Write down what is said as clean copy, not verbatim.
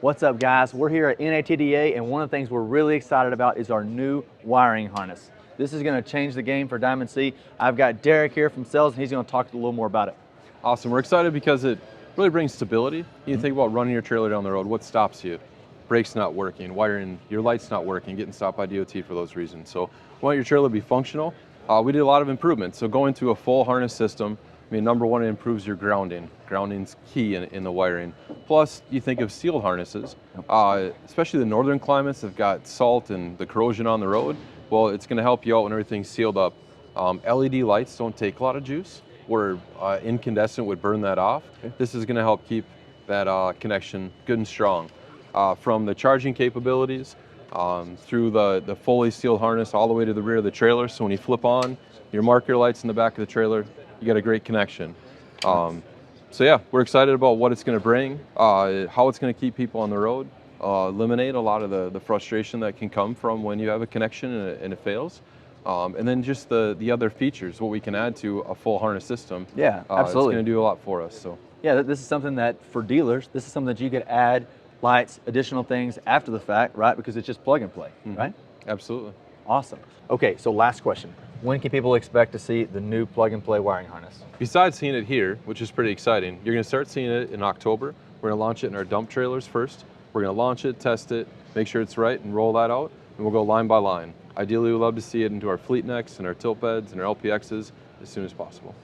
What's up, guys? We're here at NATDA, and one of the things we're really excited about is our new wiring harness. This is going to change the game for Diamond C. I've got Derek here from sales, and he's going to talk a little more about it. Awesome. We're excited because it really brings stability. You think about running your trailer down the road. What stops you? Brakes not working, wiring, your lights not working, getting stopped by DOT for those reasons. So we want your trailer to be functional. We did a lot of improvements. So going to a full harness system, I mean, number one, it improves your grounding. Grounding's key in the wiring. Plus, you think of sealed harnesses, especially the northern climates have got salt and the corrosion on the road. Well, it's going to help you out when everything's sealed up. LED lights don't take a lot of juice, where incandescent would burn that off. Okay. This is going to help keep that connection good and strong. From the charging capabilities, through the fully sealed harness all the way to the rear of the trailer. So when you flip on your marker lights in the back of the trailer, you got a great connection. So yeah, we're excited about what it's going to bring, how it's going to keep people on the road, eliminate a lot of the frustration that can come from when you have a connection and it fails. And then just the other features, what we can add to a full harness system. Yeah, absolutely. It's going to do a lot for us. So yeah, this is something that for dealers, this is something that you could add lights, additional things after the fact, right? Because it's just plug and play, right? Absolutely. Awesome. Okay, so last question. When can people expect to see the new plug and play wiring harness? Besides seeing it here, which is pretty exciting, you're going to start seeing it in October. We're going to launch it in our dump trailers first. We're going to launch it, test it, make sure it's right, and roll that out, and we'll go line by line. Ideally, we'd love to see it into our fleet necks and our tilt beds and our LPXs as soon as possible.